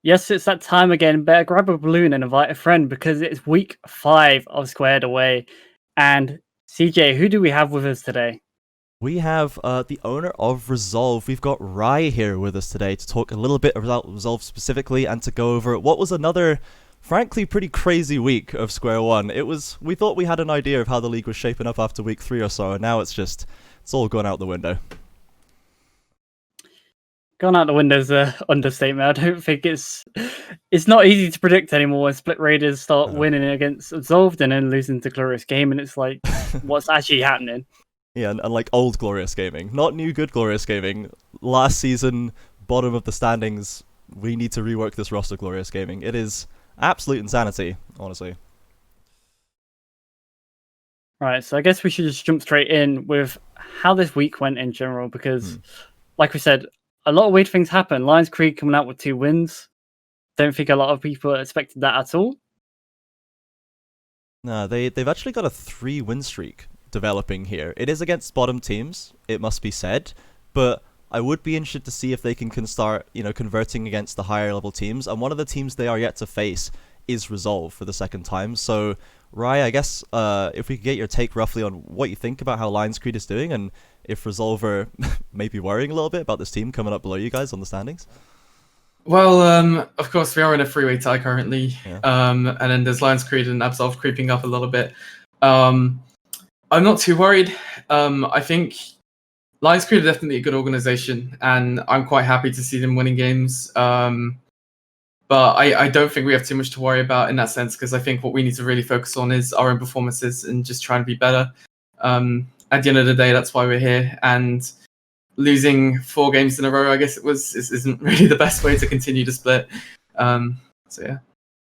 Yes, it's that time again. Better grab a balloon and invite a friend because it's week 5 of Squared Away. And CJ, who do we have with us today? We have the owner of Resolve. We've got Rai here with us today to talk a little bit about Resolve specifically and to go over what was another, frankly, pretty crazy week of Square One. We thought we had an idea of how the league was shaping up after week 3 or so, and now it's all gone out the window. Gone out the window's an understatement. I don't think it's not easy to predict anymore when Split Raiders start winning against Absolved and then losing to Glorious Game, and it's like, what's actually happening? Yeah, and like old Glorious Gaming, not new good Glorious Gaming. Last season, bottom of the standings. We need to rework this roster, Glorious Gaming. It is absolute insanity, honestly. Right, so I guess we should just jump straight in with how this week went in general, because, like we said, a lot of weird things happen. Lions Creed coming out with 2 wins. Don't think a lot of people expected that at all. No, they've actually got a 3-win streak developing here. It is against bottom teams, it must be said, but I would be interested to see if they can start, converting against the higher level teams. And one of the teams they are yet to face is Resolve for the second time. So, Rai, I guess if we could get your take roughly on what you think about how Lions Creed is doing, and if Resolve are maybe worrying a little bit about this team coming up below you guys on the standings. Well, of course, we are in a 3-way tie currently, Yeah. And then there's Lions Creed and Absolve creeping up a little bit. I'm not too worried. I think Lions Creed are definitely a good organization, and I'm quite happy to see them winning games. But I don't think we have too much to worry about in that sense, because I think what we need to really focus on is our own performances and just trying to be better. At the end of the day, that's why we're here. And losing 4 games in a row, I guess isn't really the best way to continue to split. So yeah.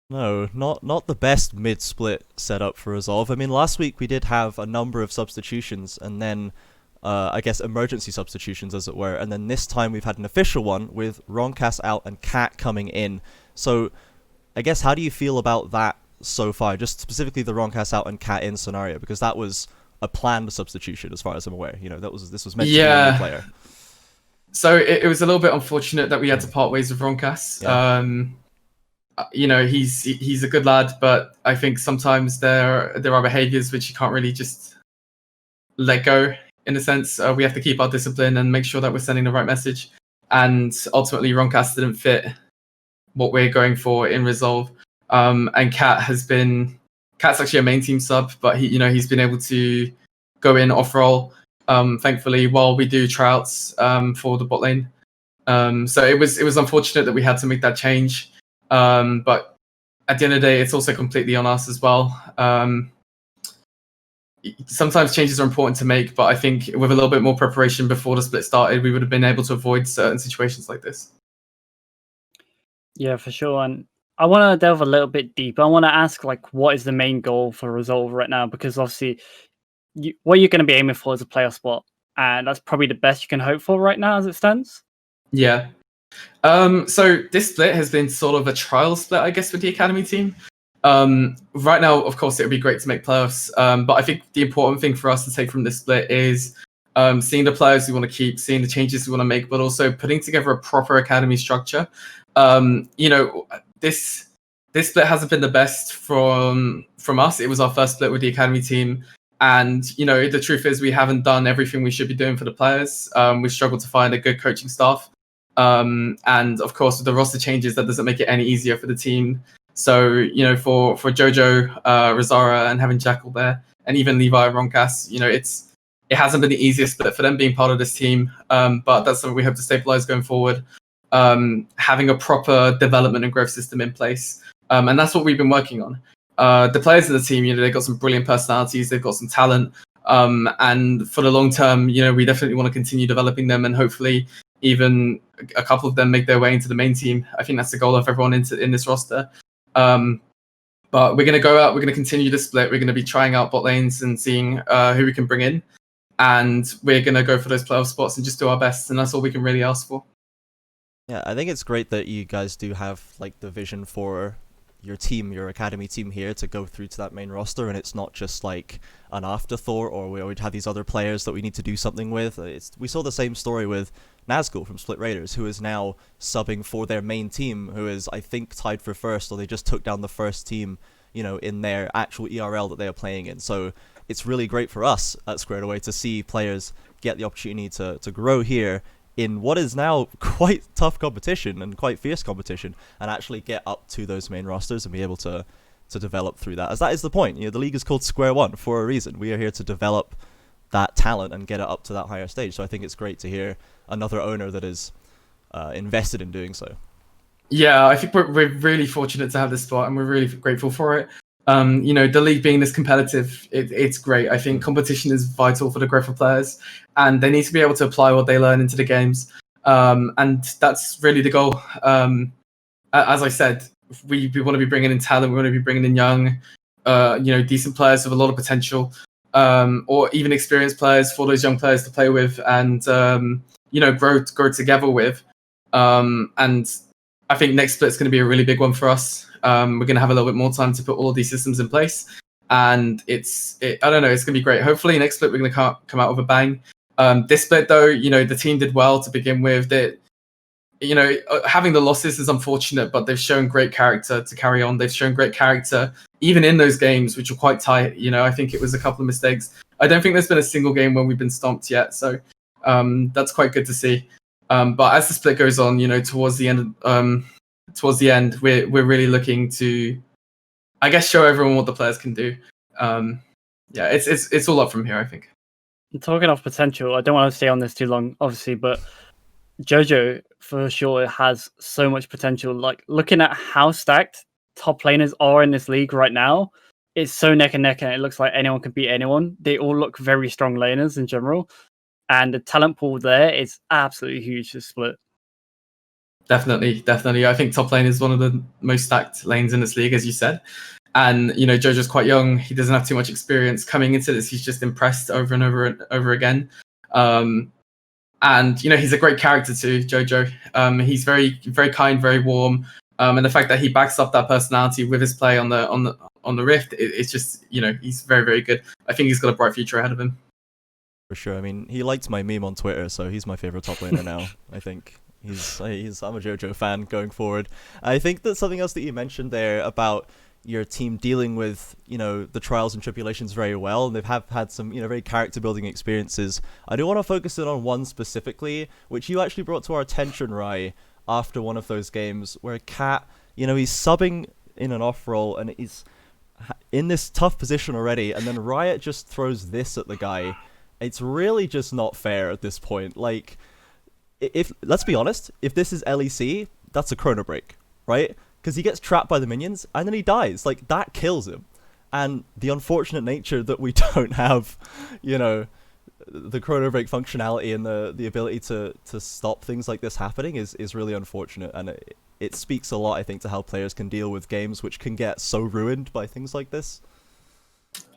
No, not the best mid-split setup for Resolve. I mean, last week we did have a number of substitutions, and then I guess emergency substitutions, as it were. And then this time we've had an official one with Roncast out and Cat coming in. So I guess how do you feel about that so far? Just specifically the Roncast out and Cat in scenario, because that was a planned substitution as far as I'm aware. This was meant to be a new player. So it was a little bit unfortunate that we had to part ways with Roncast. Yeah. He's a good lad, but I think sometimes there are behaviors which you can't really just let go. In a sense, we have to keep our discipline and make sure that we're sending the right message. And ultimately, Roncast didn't fit what we're going for in Resolve. And Cat's actually a main team sub, but he's been able to go in off role, thankfully, while we do tryouts for the bot lane. So it was unfortunate that we had to make that change. But at the end of the day, it's also completely on us as well. Sometimes changes are important to make, but I think with a little bit more preparation before the split started, we would have been able to avoid certain situations like this. Yeah, for sure. And I want to delve a little bit deeper. I want to ask, what is the main goal for Resolve right now? Because obviously, what you're going to be aiming for is a playoff spot, and that's probably the best you can hope for right now as it stands. Yeah. So this split has been sort of a trial split, I guess, with the academy team. Right now, of course, it would be great to make playoffs. But I think the important thing for us to take from this split is seeing the players we want to keep, seeing the changes we want to make, but also putting together a proper academy structure. This split hasn't been the best from us. It was our first split with the academy team. And, the truth is we haven't done everything we should be doing for the players. We've struggled to find a good coaching staff. And of course, with the roster changes, that doesn't make it any easier for the team. So, for Jojo, Rosara, and having Jackal there, and even Levi and Roncast, it hasn't been the easiest split for them being part of this team. But that's something we hope to stabilize going forward. Having a proper development and growth system in place. And that's what we've been working on. The players of the team, they've got some brilliant personalities, they've got some talent. And for the long term, we definitely want to continue developing them, and hopefully even a couple of them make their way into the main team. I think that's the goal of everyone in this roster. But we're going to go out, we're going to continue the split, we're going to be trying out bot lanes and seeing who we can bring in. And we're going to go for those playoff spots and just do our best. And that's all we can really ask for. Yeah, I think it's great that you guys do have the vision for your team, your academy team here to go through to that main roster, and it's not just like an afterthought, or we would have these other players that we need to do something with. We saw the same story with Nazgul from Split Raiders, who is now subbing for their main team, who is, I think, tied for first, or they just took down the first team, you know, in their actual ERL that they are playing in. So it's really great for us at Squared Away to see players get the opportunity to grow here in what is now quite tough competition and quite fierce competition, and actually get up to those main rosters and be able to develop through that. As that is the point. You know, the league is called Square One for a reason. We are here to develop that talent and get it up to that higher stage. So I think it's great to hear another owner that is invested in doing so. Yeah, I think we're really fortunate to have this spot, and we're really grateful for it. You know, the league being this competitive, it's great. I think competition is vital for the growth of players, and they need to be able to apply what they learn into the games. And that's really the goal. As I said, we want to be bringing in talent. We want to be bringing in young, you know, decent players with a lot of potential, or even experienced players for those young players to play with and, you know, grow together with. And I think next split is going to be a really big one for us. We're going to have a little bit more time to put all of these systems in place, and I don't know, it's going to be great. Hopefully next split we're going to come out with a bang. This split though, you know, the team did well to begin with. That, you know, having the losses is unfortunate, but they've shown great character to carry on. They've shown great character even in those games which were quite tight. You know, I think it was a couple of mistakes. I don't think there's been a single game where we've been stomped yet, so that's quite good to see. But as the split goes on, you know, towards the end, we're really looking to, I guess, show everyone what the players can do. Yeah, it's all up from here, I think. Talking of potential, I don't want to stay on this too long, obviously, but Jojo for sure has so much potential. Like, looking at how stacked top laners are in this league right now, it's so neck and neck, and it looks like anyone can beat anyone. They all look very strong laners in general, and the talent pool there is absolutely huge to split. Definitely. I think top lane is one of the most stacked lanes in this league, as you said. And, you know, Jojo's quite young. He doesn't have too much experience coming into this. He's just impressed over and over and over again. And, you know, he's a great character too, Jojo. He's very, very kind, very warm. And the fact that he backs up that personality with his play on the Rift, it's just, you know, he's very, very good. I think he's got a bright future ahead of him. For sure. I mean, he liked my meme on Twitter, so he's my favorite top laner now, I think. I'm a Jojo fan going forward. I think that something else that you mentioned there about your team dealing with, you know, the trials and tribulations very well, and they've had some, you know, very character building experiences. I do want to focus in on one specifically, which you actually brought to our attention, Rai, after one of those games where Cat, you know, he's subbing in an off role and he's in this tough position already, and then Riot just throws this at the guy. It's really just not fair at this point. Like, if let's be honest, if this is LEC, that's a chrono break, right? Because he gets trapped by the minions and then he dies. Like, that kills him. And the unfortunate nature that we don't have, you know, the chrono break functionality and the ability to stop things like this happening is really unfortunate. And it speaks a lot, I think, to how players can deal with games which can get so ruined by things like this.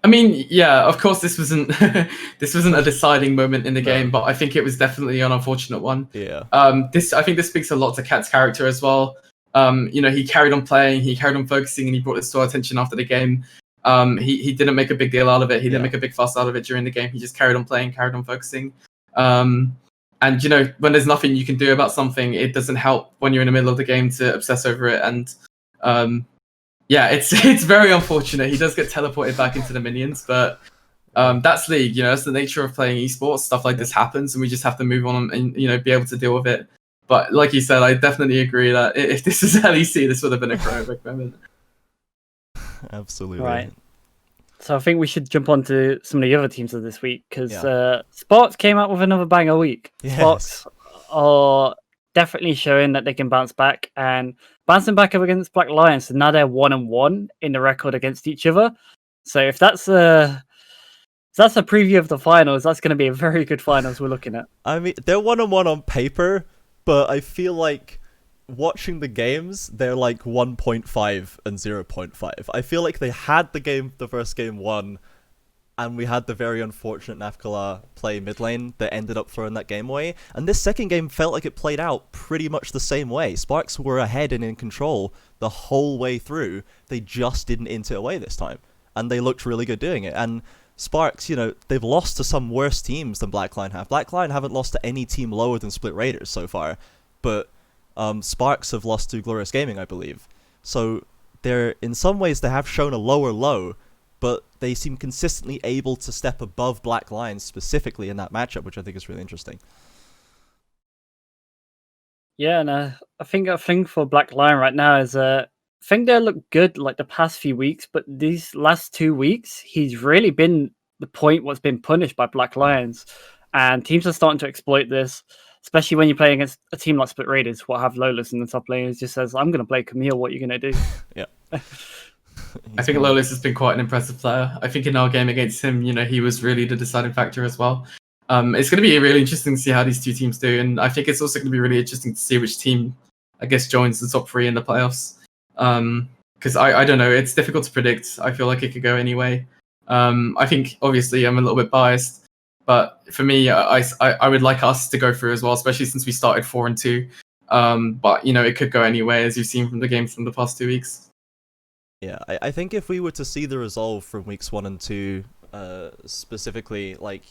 I mean, yeah, of course, this wasn't a deciding moment in the game, but I think it was definitely an unfortunate one. Yeah. I think this speaks a lot to Cat's character as well. You know, he carried on playing, he carried on focusing, and he brought this to our attention after the game. He didn't make a big deal out of it. He didn't make a big fuss out of it during the game. He just carried on playing, carried on focusing. And, you know, when there's nothing you can do about something, it doesn't help when you're in the middle of the game to obsess over it. And yeah, it's very unfortunate. He does get teleported back into the minions, but that's League. You know, that's the nature of playing esports. Stuff like this happens, and we just have to move on and, you know, be able to deal with it. But like you said, I definitely agree that if this is LEC, this would have been a chrono break moment. Absolutely. Right. So I think we should jump on to some of the other teams of this week, because Sparks came out with another banger week. Yes. Sparks are definitely showing that they can bounce back, and bouncing back up against Black Lions. So now they're 1-1 in the record against each other. So if that's a preview of the finals, that's going to be a very good finals we're looking at. I mean, they're 1-1 on paper, but I feel like watching the games, they're like 1.5 and 0.5. I feel like they had the first game won, and we had the very unfortunate Nafkala play mid lane that ended up throwing that game away. And this second game felt like it played out pretty much the same way. Sparks were ahead and in control the whole way through. They just didn't int it away this time, and they looked really good doing it. And Sparks, you know, they've lost to some worse teams than Blackline have. Blackline haven't lost to any team lower than Split Raiders so far, but Sparks have lost to Glorious Gaming, I believe. So they're, in some ways, they have shown a lower low, but they seem consistently able to step above Blackline specifically in that matchup, which I think is really interesting. Yeah, and I think a thing for Blackline right now is I think they look good like the past few weeks, but these last 2 weeks, he's really been the point what's been punished by Black Lions. And teams are starting to exploit this, especially when you're playing against a team like Split Raiders, what have Lolas in the top lane, who just says, I'm going to play Camille, what are you going to do? Yeah. I think Lolas has been quite an impressive player. I think in our game against him, you know, he was really the deciding factor as well. It's going to be really interesting to see how these two teams do, and I think it's also going to be really interesting to see which team, I guess, joins the top 3 in the playoffs. Because I don't know, it's difficult to predict. I feel like it could go anyway. I think obviously I'm a little bit biased, but for me, I would like us to go through as well, especially since we started 4-2. But you know, it could go anyway, as you've seen from the games from the past 2 weeks. Yeah, I think if we were to see the Resolve from weeks 1 and 2, specifically, like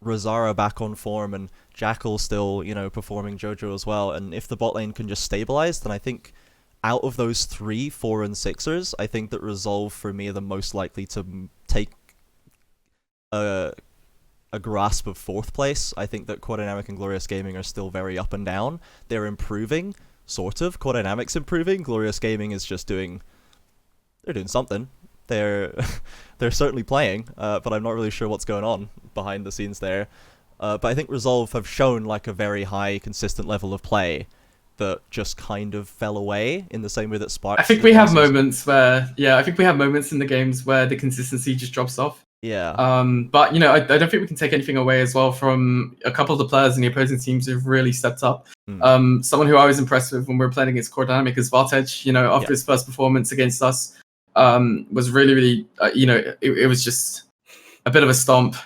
Rosara back on form and Jackal still, you know, performing JoJo as well, and if the bot lane can just stabilize, then I think out of those 3, 4, and 6ers, I think that Resolve for me are the most likely to take a grasp of 4th place. I think that Core Dynamic and Glorious Gaming are still very up and down. They're improving, sort of. Core Dynamic's improving. Glorious Gaming is just doing... They're doing something. They're certainly playing, but I'm not really sure what's going on behind the scenes there. But I think Resolve have shown like a very high, consistent level of play that just kind of fell away in the same way that Sparks. I think we have moments where, I think we have moments in the games where the consistency just drops off. Yeah. But you know, I don't think we can take anything away as well from a couple of the players in the opposing teams who've really stepped up. Someone who I was impressed with when we were playing against Core Dynamic is Vartej. You know, after his first performance against us, was really, you know, it was just a bit of a stomp.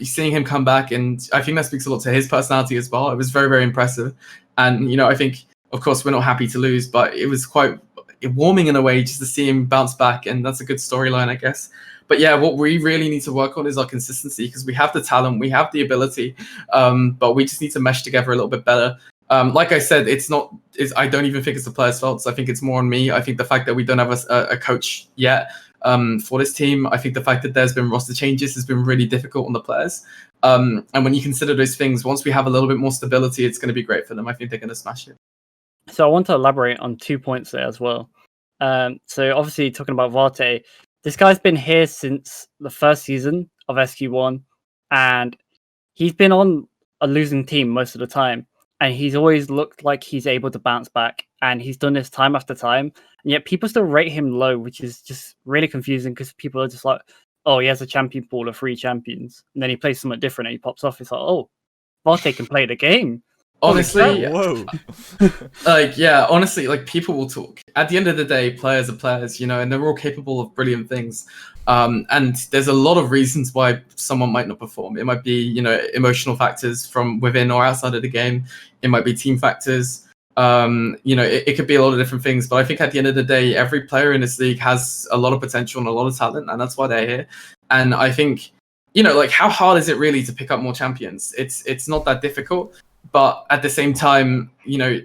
Seeing him come back, and I think that speaks a lot to his personality as well. It was very, very impressive. And, you know, I think, of course, we're not happy to lose, but it was quite warming in a way just to see him bounce back. And that's a good storyline, I guess. But yeah, what we really need to work on is our consistency, because we have the talent, we have the ability, but we just need to mesh together a little bit better. Like I said, I don't even think it's the players' fault. I think it's more on me. I think the fact that we don't have a coach yet for this team, I think the fact that there's been roster changes has been really difficult on the players. And when you consider those things, once we have a little bit more stability, it's going to be great for them. I think they're going to smash it. So I want to elaborate on 2 points there as well. So obviously talking about Varte, this guy's been here since the first season of SQ1, and he's been on a losing team most of the time. And he's always looked like he's able to bounce back, and he's done this time after time. And yet people still rate him low, which is just really confusing, because people are just like, oh, he has a champion pool of 3 champions. And then he plays something different and he pops off. It's like, oh, Varte can play the game. Honestly, whoa. Honestly, like, people will talk. At the end of the day, players are players, you know, and they're all capable of brilliant things. And there's a lot of reasons why someone might not perform. It might be, you know, emotional factors from within or outside of the game. It might be team factors. You know, it could be a lot of different things. But I think at the end of the day, every player in this league has a lot of potential and a lot of talent, and that's why they're here. And I think, you know, like, how hard is it really to pick up more champions? It's not that difficult. But at the same time, you know,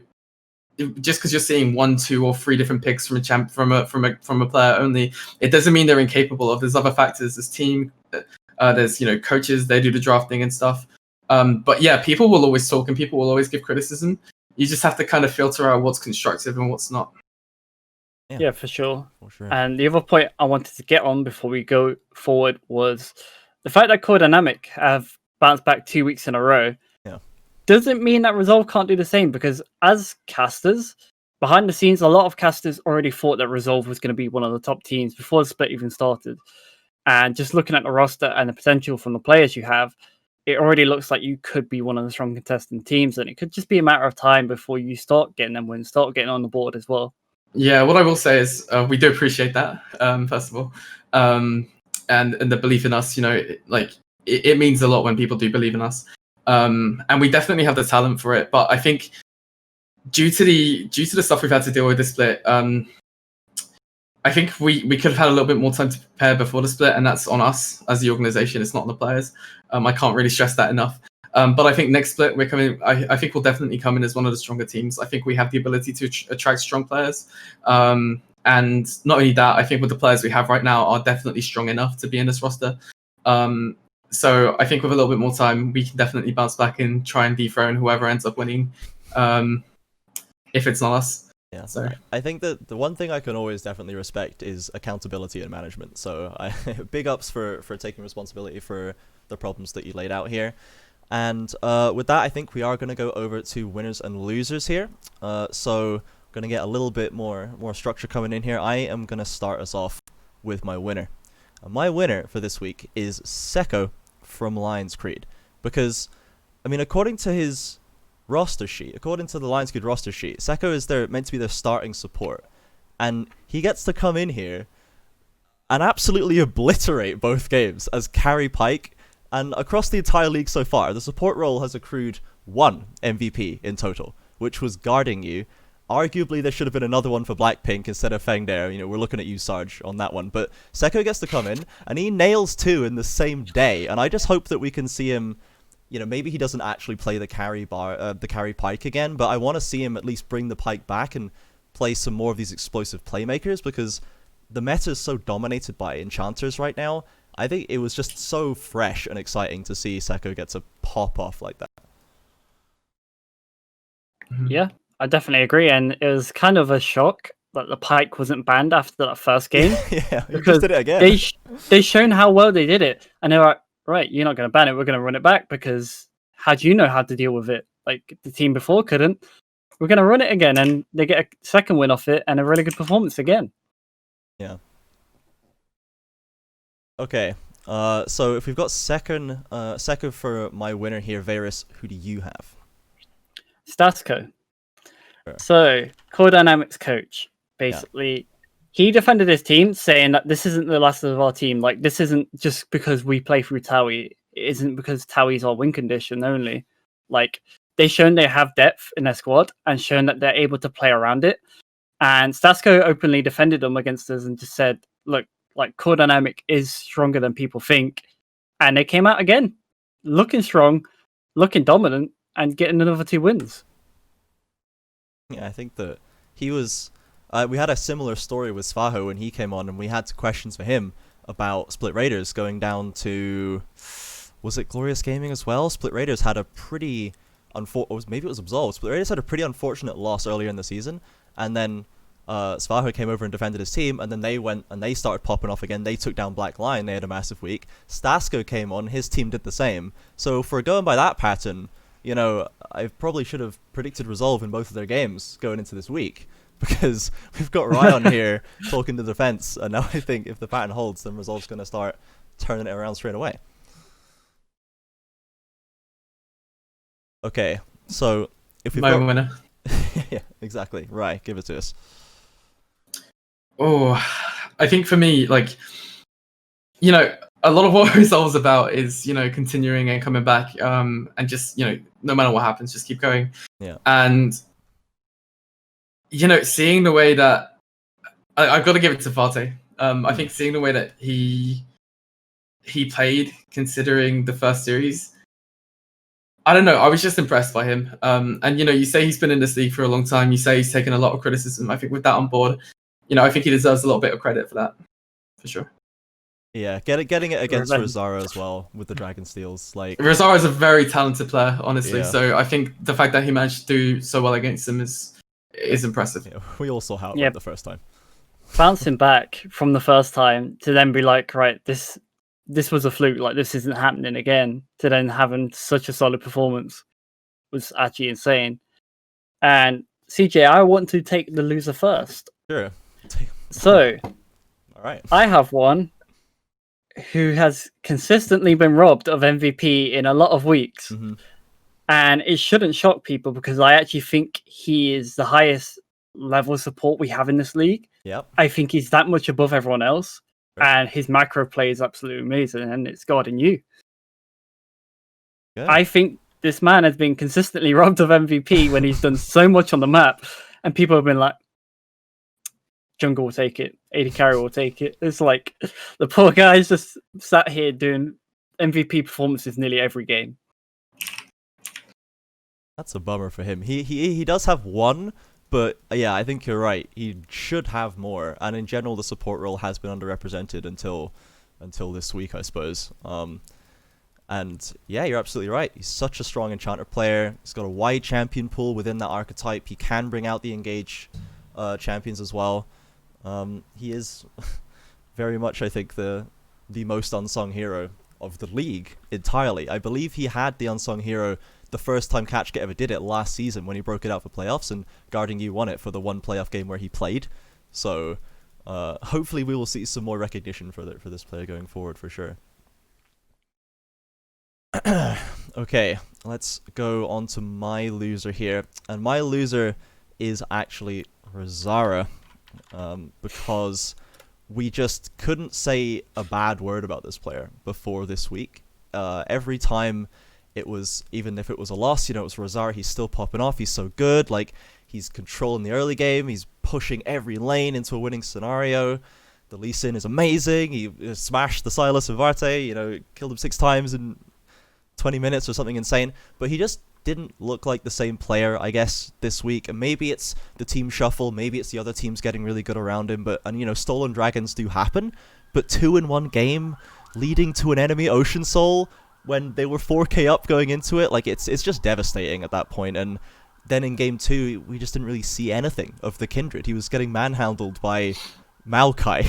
just because you're seeing 1, 2, or 3 different picks from a player only, it doesn't mean they're incapable of. There's other factors. There's team. There's, you know, coaches. They do the drafting and stuff. But yeah, people will always talk and people will always give criticism. You just have to kind of filter out what's constructive and what's not. Yeah, for sure. And the other point I wanted to get on before we go forward was the fact that Core Dynamic have bounced back 2 weeks in a row. Doesn't mean that Resolve can't do the same, because as casters, behind the scenes, a lot of casters already thought that Resolve was going to be one of the top teams before the split even started. And just looking at the roster and the potential from the players you have, it already looks like you could be one of the strong contesting teams, and it could just be a matter of time before you start getting them wins, start getting on the board as well. Yeah, what I will say is we do appreciate that, first of all. and the belief in us, it means a lot when people do believe in us. And we definitely have the talent for it. But I think due to the stuff we've had to deal with this split, I think we could have had a little bit more time to prepare before the split, and that's on us as the organization. It's not on the players. I can't really stress that enough. But I think next split we're coming. I think we'll definitely come in as one of the stronger teams. I think we have the ability to attract strong players. And not only that, I think with the players we have right now are definitely strong enough to be in this roster. So I think with a little bit more time, we can definitely bounce back and try and dethrone whoever ends up winning, if it's not us. Yeah, so I think that the one thing I can always definitely respect is accountability and management. So big ups for taking responsibility for the problems that you laid out here. And with that, I think we are going to go over to winners and losers here. So going to get a little bit more structure coming in here. I am going to start us off with my winner. My winner for this week is Seko from Lions Creed, because I mean, according to his roster sheet, according to the Lions Creed roster sheet, Seko is meant to be their starting support, and he gets to come in here and absolutely obliterate both games as carry Pyke. And across the entire league so far, the support role has accrued 1 MVP in total, which was guarding you. Arguably, there should have been another one for Blackpink instead of Feng there. We're looking at you, Sarge, on that one. But Seko gets to come in, and he nails 2 in the same day. And I just hope that we can see him, maybe he doesn't actually play the carry Pyke again, but I want to see him at least bring the Pyke back and play some more of these explosive playmakers, because the meta is so dominated by enchanters right now. I think it was just so fresh and exciting to see Seko get to pop off like that. Yeah, I definitely agree. And it was kind of a shock that the Pyke wasn't banned after that first game. Yeah, because just did it again. They shown how well they did it. And they were like, right, you're not going to ban it. We're going to run it back, because how do you know how to deal with it? Like, the team before couldn't. We're going to run it again. And they get a second win off it and a really good performance again. Yeah. Okay, so if we've got Seko for my winner here, Vaeris, who do you have? Stasko. Sure. So, Core Dynamics coach, basically, he defended his team, saying that this isn't the last of our team. Like, this isn't just because we play through Towie. It isn't because Towie's our win condition only. Like, they've shown they have depth in their squad and shown that they're able to play around it. And Stasko openly defended them against us and just said, look, like, Core Dynamic is stronger than people think. And they came out again, looking strong, looking dominant, and getting another 2 wins. Yeah, I think that he was... we had a similar story with Svaho when he came on, and we had questions for him about Split Raiders going down to... Was it Glorious Gaming as well? Split Raiders had a pretty... maybe it was Absolved. Split Raiders had a pretty unfortunate loss earlier in the season, and then... Svaho came over and defended his team, and then they went and they started popping off again. They took down Black Lion. They had a massive week. Stasko came on. His team did the same. So if we're going by that pattern, I probably should have predicted Resolve in both of their games going into this week, because we've got Rai on here talking to defense, and now I think if the pattern holds, then Resolve's going to start turning it around straight away. Okay, so if we've got... winner. Yeah, exactly. Rai, give it to us. Oh, I think for me, like, a lot of what Resolve's about is, continuing and coming back, and just, no matter what happens, just keep going. Yeah. And, seeing the way that I've got to give it to Fate. I think seeing the way that he played, considering the first series, I don't know. I was just impressed by him. And you say he's been in this league for a long time. You say he's taken a lot of criticism. I think with that on board, I think he deserves a little bit of credit for that, for sure. Yeah, getting it against Rosara as well with the Dragon Steals. Like, Rosara is a very talented player, honestly. Yeah. So I think the fact that he managed to do so well against him is impressive. Yeah, we all saw how it went the first time. Bouncing back from the first time to then be like, right, this was a fluke. Like, this isn't happening again. To then having such a solid performance was actually insane. And CJ, I want to take the loser first. Sure. So, all right. I have one who has consistently been robbed of MVP in a lot of weeks. Mm-hmm. And it shouldn't shock people, because I actually think he is the highest level of support we have in this league. Yep. I think he's that much above everyone else. and his macro play is absolutely amazing, and it's guarding you. Yeah. I think this man has been consistently robbed of MVP when he's done so much on the map, and people have been like, Jungle will take it, AD Carry will take it. It's like the poor guy's just sat here doing MVP performances nearly every game. That's a bummer for him. He does have one, but yeah, I think you're right. He should have more. And in general, the support role has been underrepresented until this week, I suppose. And yeah, you're absolutely right. He's such a strong enchanter player. He's got a wide champion pool within that archetype. He can bring out the engage champions as well. He is very much, I think, the most unsung hero of the league entirely. I believe he had the unsung hero the first time Catchkit ever did it last season when he broke it out for playoffs, and Guarding You won it for the one playoff game where he played. So hopefully we will see some more recognition for this player going forward for sure. Okay, let's go on to my loser here, and my loser is actually Rosara, because we just couldn't say a bad word about this player before this week. Every time it was, even if it was a loss, it was Rosara, he's still popping off, he's so good, like, he's controlling the early game, he's pushing every lane into a winning scenario, the Lee Sin is amazing, he smashed the Silas and Varte, killed him 6 times in 20 minutes or something insane, but he just didn't look like the same player, I guess, this week. And maybe it's the team shuffle, maybe it's the other teams getting really good around him, and stolen dragons do happen, but 2 in one game leading to an enemy Ocean Soul when they were 4k up going into it, like, it's just devastating at that point. And then in game 2 we just didn't really see anything of the Kindred. He was getting manhandled by Maokai,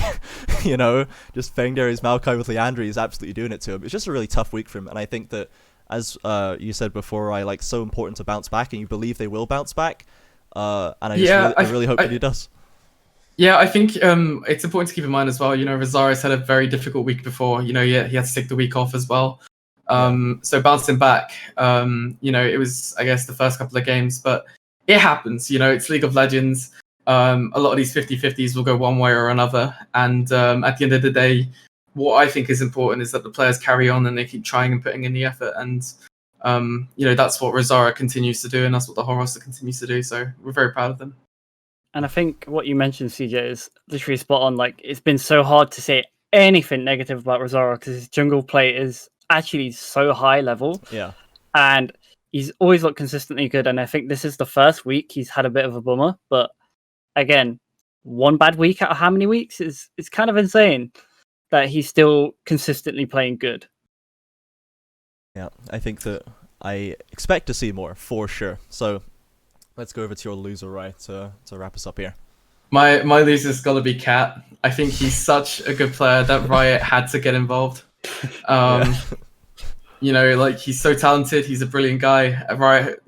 just Fengdari's Maokai with Leandri is absolutely doing it to him. It's just a really tough week for him, and I think that, as you said before, so important to bounce back, and you believe they will bounce back, and I really hope that he does. Yeah, I think it's important to keep in mind as well, Rosara's had a very difficult week before, he had to take the week off as well. So bouncing back, it was, I guess, the first couple of games, but it happens, it's League of Legends. A lot of these 50-50s will go one way or another, and at the end of the day, what I think is important is that the players carry on and they keep trying and putting in the effort, and that's what Rosara continues to do, and that's what the whole roster continues to do, so we're very proud of them. And I think what you mentioned, CJ, is literally spot on. Like, it's been so hard to say anything negative about Rosara because his jungle play is actually so high level. Yeah. And he's always looked consistently good, and I think this is the first week he's had a bit of a bummer, but again, one bad week out of how many weeks is kind of insane that he's still consistently playing good. Yeah, I think that I expect to see more for sure. So let's go over to your loser, Rai, to wrap us up here. My loser's got to be Cat. I think he's such a good player that Riot had to get involved. He's so talented. He's a brilliant guy. Riot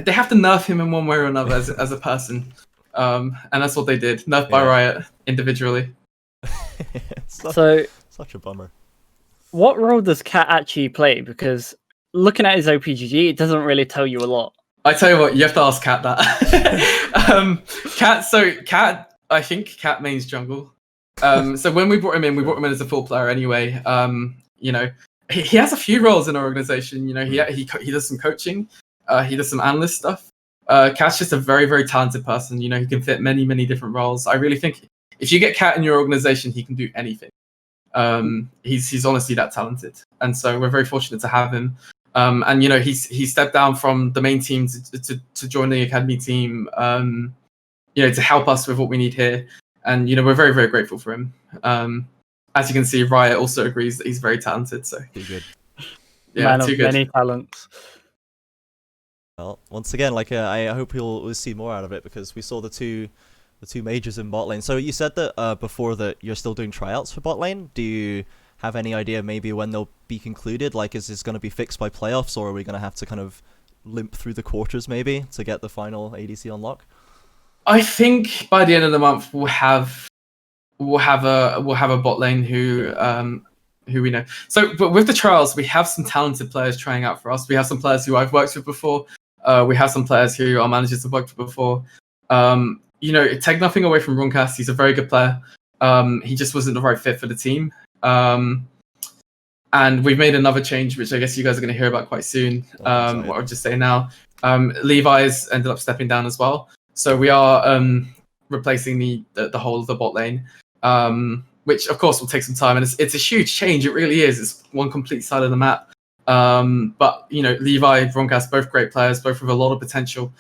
they have to nerf him in one way or another as a person, and that's what they did. Nerf by Riot individually. Such a bummer. What role does Cat actually play? Because looking at his OPGG, it doesn't really tell you a lot. I tell you what, you have to ask Cat that. Cat. I think Cat mains jungle. So when we brought him in as a full player anyway. He has a few roles in our organization. He does some coaching. He does some analyst stuff. Cat's just a very, very talented person. He can fit many, many different roles. I really think if you get Cat in your organization, he can do anything. He's honestly that talented, and so we're very fortunate to have him. And he stepped down from the main team to join the academy team. To help us with what we need here, and we're very, very grateful for him. As you can see, Riot also agrees that he's very talented. So too good. Yeah, man too of good. Many talents. Well, once again, I hope we'll see more out of it, because we saw the two majors in bot lane. So you said that before that you're still doing tryouts for bot lane. Do you have any idea maybe when they'll be concluded? Like, is this going to be fixed by playoffs, or are we going to have to kind of limp through the quarters maybe to get the final ADC unlock? I think by the end of the month we'll have a bot lane who we know. So, but with the trials, we have some talented players trying out for us. We have some players who I've worked with before. We have some players who our managers have worked with before. Take nothing away from Runcast. He's a very good player. He just wasn't the right fit for the team. And we've made another change, which I guess you guys are going to hear about quite soon. What I'll just say now. Levi's ended up stepping down as well. So we are replacing the whole of the bot lane, which of course will take some time. And it's a huge change. It really is. It's one complete side of the map. But, you know, Levi, Bronkas, both great players, both with a lot of potential.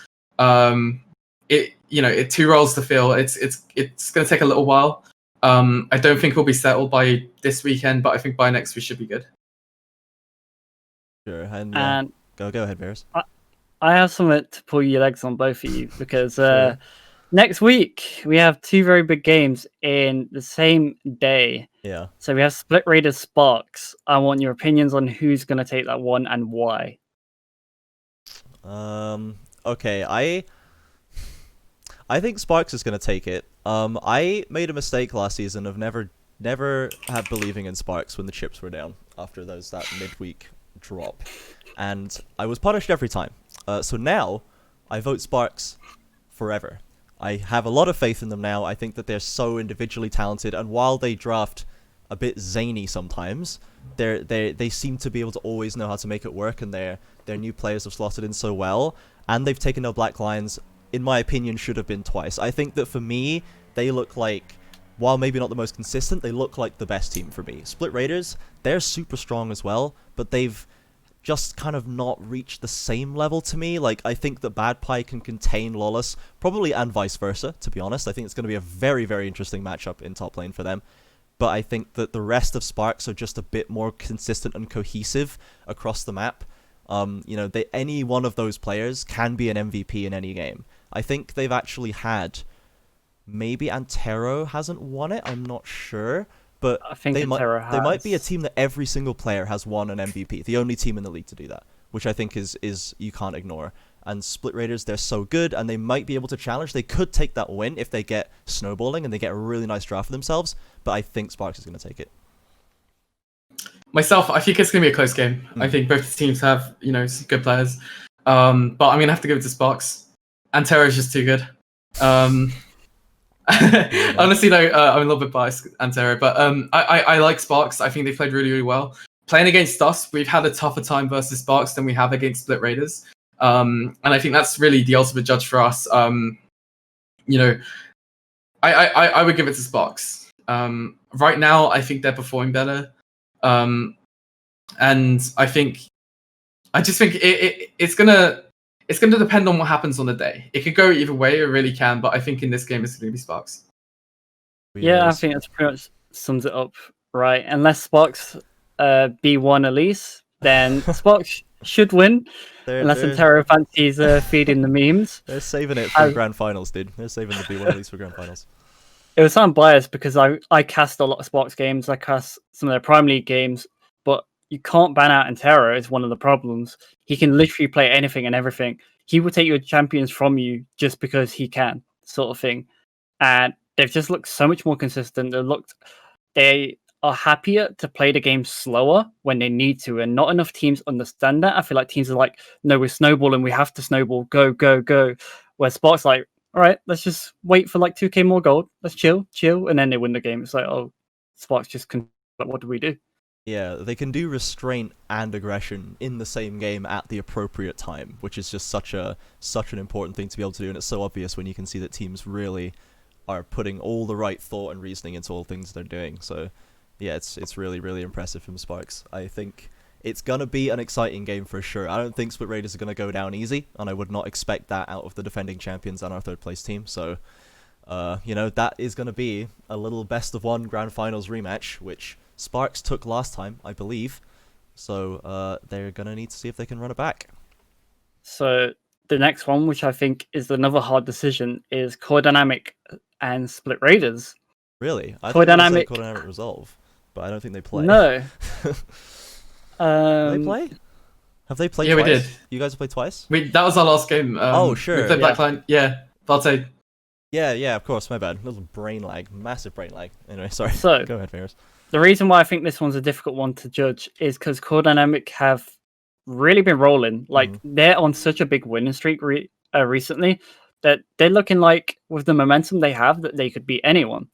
It two roles to fill. It's going to take a little while. I don't think we'll be settled by this weekend, but I think by next we should be good. Sure, and go ahead, Vaeris. I have something to pull your legs on, both of you, because next week we have two very big games in the same day. Yeah. So we have Split Raiders Sparks. I want your opinions on who's going to take that one and why. Okay, I think Sparks is going to take it. I made a mistake last season of never had believing in Sparks when the chips were down after that midweek drop, and I was punished every time. So now I vote Sparks forever. I have a lot of faith in them now. I think that they're so individually talented, and while they draft a bit zany sometimes, they seem to be able to always know how to make it work, and their new players have slotted in so well, and they've taken their Black Lions, in my opinion, should have been twice. I think that for me, they look like, while maybe not the most consistent, they look like the best team for me. Split Raiders, they're super strong as well, but they've just kind of not reached the same level to me. Like, I think that Bad Pie can contain Lawless, probably, and vice versa, to be honest. I think it's going to be a very, very interesting matchup in top lane for them. But I think that the rest of Sparks are just a bit more consistent and cohesive across the map. Any one of those players can be an MVP in any game. I think they've actually had, maybe Antero hasn't won it, I'm not sure, but I think they might be a team that every single player has won an MVP, the only team in the league to do that, which I think is you can't ignore. And Split Raiders, they're so good, and they might be able to challenge. They could take that win if they get snowballing and they get a really nice draft for themselves, but I think Sparks is going to take it. Myself, I think it's going to be a close game. I think both teams have, some good players. But I'm going to have to give it to Sparks. Antero is just too good. Honestly, though, I'm a little bit biased, Antero, but I like Sparks. I think they played really, really well. Playing against us, we've had a tougher time versus Sparks than we have against Split Raiders. And I think that's really the ultimate judge for us. I would give it to Sparks. Right now, I think they're performing better. And I just think it's gonna depend on what happens on the day. It could go either way, it really can, but I think in this game it's gonna be Sparks. Yeah, I think that's pretty much sums it up right. Unless Sparks B1 Elise, then Sparks should win. Unless Antero fancies feeding the memes. They're saving it for grand finals, dude. They're saving the B1 Elise for grand finals. It was sound biased because I cast a lot of Sparks games. I cast some of their Prime League games, but you can't ban out Antero. Is one of the problems. He can literally play anything and everything. He will take your champions from you just because he can, sort of thing. And they've just looked so much more consistent. They are happier to play the game slower when they need to, and not enough teams understand that. I feel like teams are like, no, we're snowballing, we have to snowball, go, go, go. Where Sparks like, all right, let's just wait for like 2k more gold. Let's chill, and then they win the game. It's like, oh, Sparks just what do we do? Yeah, they can do restraint and aggression in the same game at the appropriate time, which is just such an important thing to be able to do, and it's so obvious when you can see that teams really are putting all the right thought and reasoning into all things they're doing. So, yeah, it's really, really impressive from Sparks. I think it's going to be an exciting game for sure. I don't think Split Raiders are going to go down easy, and I would not expect that out of the defending champions and our third place team. So, that is going to be a little best of one grand finals rematch, which Sparks took last time, I believe. So they're going to need to see if they can run it back. So the next one, which I think is another hard decision, is Core Dynamic and Split Raiders. Really? I Core Dynamic Resolve, but I don't think they play. No. They play? Have they played twice? Yeah, we did. You guys have played twice? That was our last game. Oh, sure. We played Blackline. Yeah, Valtade. Yeah, of course, my bad. Little brain lag. Massive brain lag. Anyway, sorry. So, go ahead, Vaeris. The reason why I think this one's a difficult one to judge is because Core Dynamic have really been rolling. Like, they're on such a big winning streak recently that they're looking like, with the momentum they have, that they could beat anyone.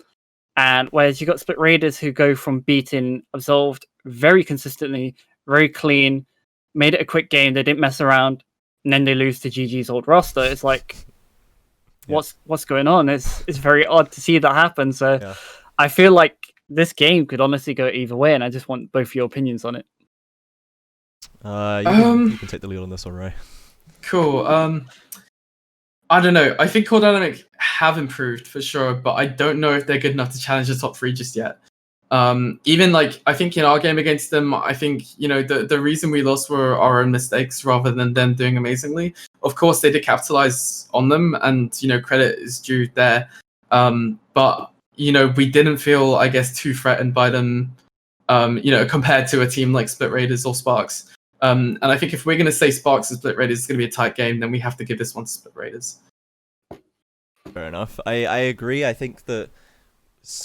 And whereas you got Split Raiders who go from beating Absolved very consistently, very clean, made it a quick game, they didn't mess around, and then they lose to GG's old roster. It's like, what's going on? It's very odd to see that happen. So I feel like this game could honestly go either way, and I just want both your opinions on it. You can take the lead on this one, Rai. Cool. I don't know. I think Core Dynamic have improved for sure, but I don't know if they're good enough to challenge the top 3 just yet. Even like, I think in our game against them, I think, the reason we lost were our own mistakes rather than them doing amazingly. Of course, they did capitalize on them, and, credit is due there. But, we didn't feel, I guess, too threatened by them, compared to a team like Split Raiders or Sparks. And I think if we're going to say Sparks and Split Raiders is going to be a tight game, then we have to give this one to Split Raiders. Fair enough. I agree. I think that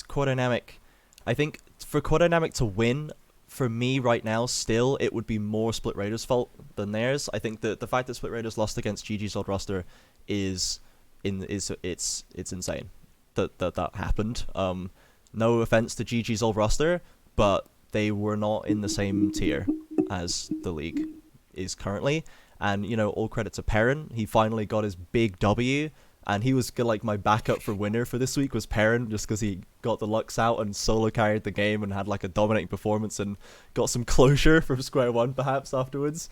Core Dynamic, I think for Core Dynamic to win, for me right now, still, it would be more Split Raiders' fault than theirs. I think that the fact that Split Raiders lost against GG's old roster it's insane that happened. No offense to GG's old roster, but they were not in the same tier as the league is currently. And, all credit to Perrin. He finally got his big W, and he was like my backup for winner for this week was Perrin, just because he got the Lux out and solo carried the game and had like a dominating performance and got some closure from Square One perhaps afterwards.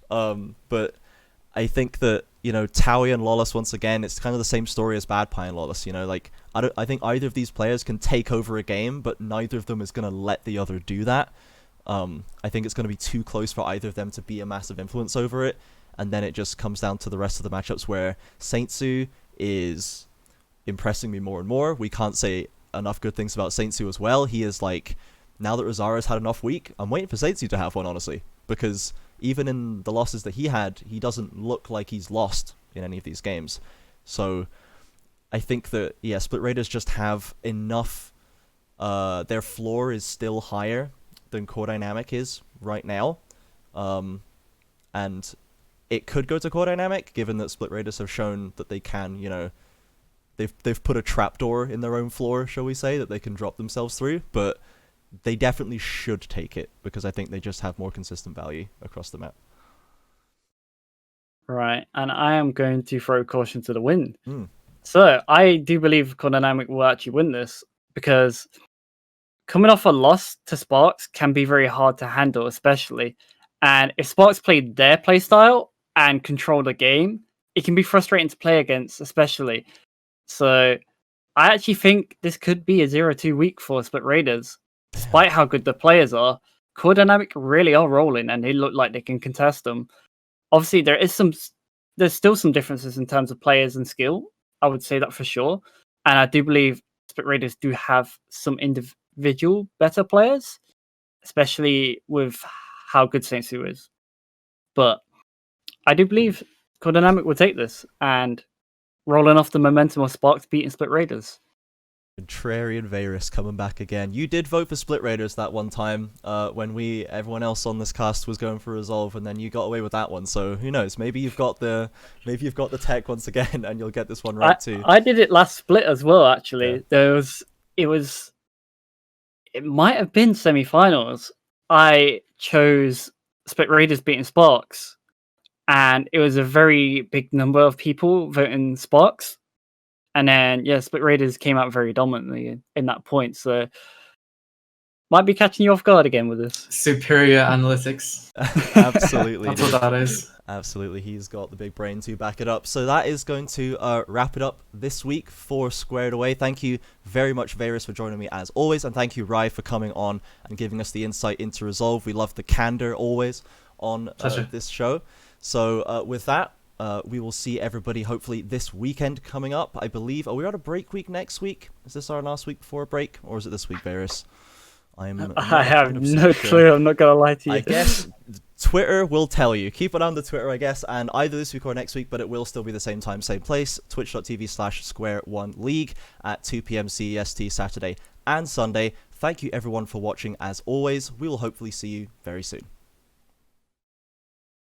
But I think that, Taui and Lawless, once again, it's kind of the same story as Bad Pie and Lawless. I think either of these players can take over a game, but neither of them is going to let the other do that. I think it's going to be too close for either of them to be a massive influence over it, and then it just comes down to the rest of the matchups where Saintsu is impressing me more and more. We can't say enough good things about Saintsu as well. He is like, now that Rosara's had an off week, I'm waiting for Saintsu to have one, honestly, because even in the losses that he had, he doesn't look like he's lost in any of these games. So I think that, Split Raiders just have enough, their floor is still higher than Core Dynamic is right now. And it could go to Core Dynamic, given that Split Raiders have shown that they can, they've put a trapdoor in their own floor, shall we say, that they can drop themselves through, but they definitely should take it, because I think they just have more consistent value across the map. Right, and I am going to throw caution to the wind. So I do believe Core Dynamic will actually win this, because coming off a loss to Sparks can be very hard to handle, especially. And if Sparks played their playstyle and control the game, it can be frustrating to play against, especially. So I actually think this could be a 0-2 week for Split Raiders. Despite how good the players are, Core Dynamic really are rolling, and they look like they can contest them. Obviously, there's still some differences in terms of players and skill. I would say that for sure. And I do believe Split Raiders do have some individual better players, especially with how good Saintsu is. But I do believe Core Dynamic will take this, and rolling off the momentum of Sparks beating Split Raiders. Trajan and Vaeris coming back again. You did vote for Split Raiders that one time when everyone else on this cast was going for Resolve, and then you got away with that one. So who knows? Maybe you've got the tech once again, and you'll get this one right too. I did it last split as well. Actually, it might have been semi-finals. I chose Split Raiders beating Sparks, and it was a very big number of people voting Sparks. And then, Split Raiders came out very dominantly in that point. So, might be catching you off guard again with this. Superior analytics. Absolutely. That's what that is. Absolutely. He's got the big brain to back it up. So that is going to wrap it up this week for Squared Away. Thank you very much, Vaeris, for joining me as always. And thank you, Rai, for coming on and giving us the insight into Resolve. We love the candor always on this show. So with that, we will see everybody hopefully this weekend coming up. I believe, are we on a break week next week? Is this our last week before a break? Or is it this week, Vaeris? I have no clue. I'm not going to lie to you. I guess Twitter will tell you. Keep it on the Twitter, I guess, and either this week or next week, but it will still be the same time, same place. Twitch.tv/Square1League at 2 p.m. CEST Saturday and Sunday. Thank you everyone for watching as always. We will hopefully see you very soon.